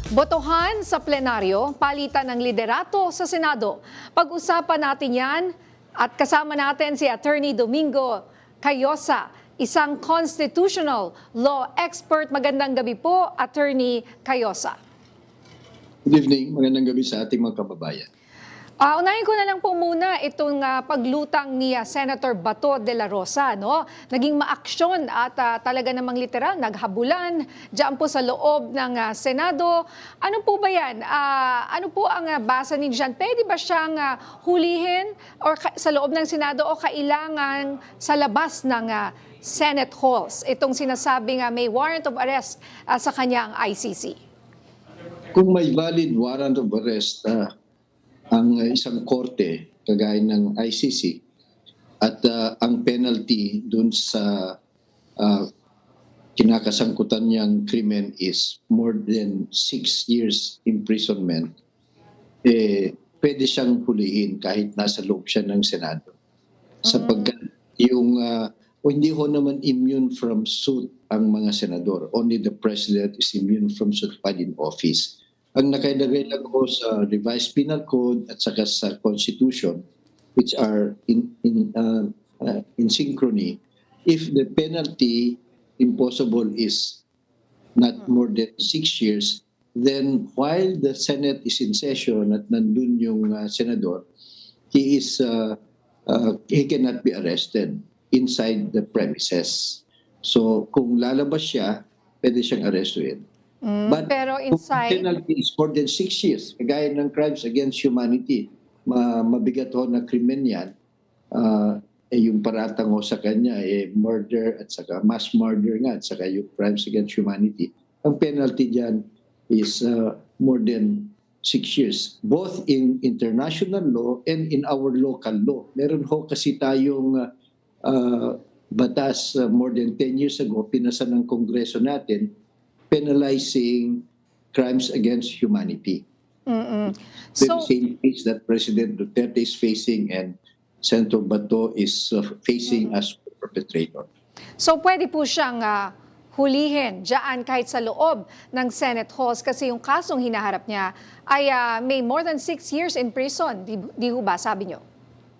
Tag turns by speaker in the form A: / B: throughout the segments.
A: Botohan sa plenaryo, palitan ng liderato sa Senado. Pag-usapan natin yan at kasama natin si Attorney Domingo Cayosa, isang constitutional law expert. Magandang gabi po, Attorney Cayosa.
B: Good evening. Magandang gabi sa ating mga kababayan.
A: Unahin ko na lang po muna itong paglutang ni Senator Bato de la Rosa. No? Naging maaksyon at talaga namang literal, naghabulan dyan po sa loob ng Senado. Ano po ba yan? Ano po ang basa ninyo dyan? Pwede ba siyang hulihin or sa loob ng Senado o kailangan sa labas ng Senate halls? Itong sinasabing may warrant of arrest sa kanyang ICC.
B: Kung may valid warrant of arrest ang isang korte kagaya ng ICC at ang penalty dun sa kinakasangkutan niyang krimen is more than 6 years imprisonment, pwede siyang hulihin kahit nasa loob siya ng Senado. Sapagkat yung hindi ho naman immune from suit ang mga senador. Only the president is immune from suit while in office. Ang nakalagay lang ko sa revised penal code at saka sa constitution, which are in synchrony, if the penalty imposable is not more than 6 years, then while the Senate is in session at nandun yung senador, he cannot be arrested inside the premises. So kung lalabas siya, pwede siyang arrestuin. But
A: Pero inside,
B: penalty is more than 6 years. Kagaya ng crimes against humanity, mabigat ho na krimen yan. Yung paratang ho sa kanya, murder at saka mass murder nga at saka yung crimes against humanity. Ang penalty dyan is more than 6 years. Both in international law and in our local law. Meron ho kasi tayong batas more than 10 years ago, pinasa ng Kongreso natin, penalizing crimes against humanity.
A: So,
B: The same case that President Duterte is facing and Senator Bato is facing as perpetrator.
A: so pwede po siyang hulihin dyan kahit sa loob ng Senate halls kasi yung kasong hinaharap niya ay may more than 6 years in prison. Di ho ba, sabi niyo?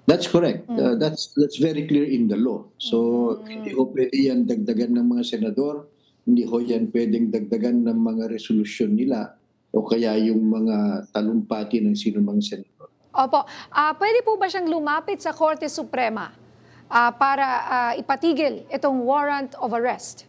B: That's correct. That's very clear in the law. So hindi ho pwede yan dagdagan ng mga senador, hindi ho yan pwedeng dagdagan ng mga resolusyon nila o kaya yung mga talumpati ng sino mang senador.
A: Opo. Pwede po ba siyang lumapit sa Korte Suprema para ipatigil itong warrant of arrest?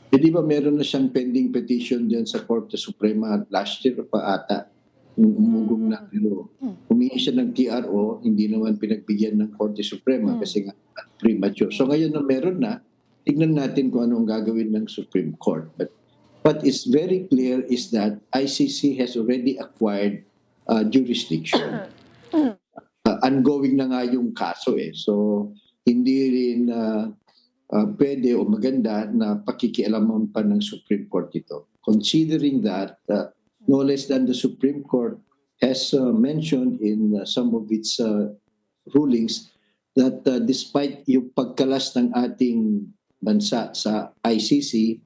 B: Di ba meron na siyang pending petition diyan sa Korte Suprema last year pa ata, nung umugong na. Pero humingi siya ng TRO, hindi naman pinagbigyan ng Korte Suprema kasi nga premature. So ngayon na meron na, tignan natin kung anong gagawin ng Supreme Court. But what is very clear is that ICC has already acquired jurisdiction. Ongoing na nga yung kaso eh. So hindi rin pwede o maganda na pakikialaman pa ng Supreme Court ito. Considering that no less than the Supreme Court has mentioned in some of its rulings that despite yung pagkalas ng ating bansa sa ICC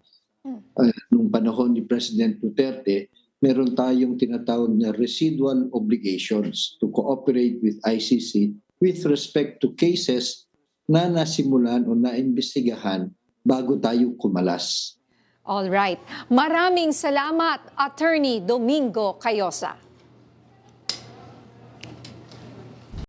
B: nung panahon ni President Duterte, meron tayong tinatawag na residual obligations to cooperate with ICC with respect to cases na nasimulan o naimbestigahan bago tayo kumalas.
A: All right. Maraming salamat, Attorney Domingo Cayosa.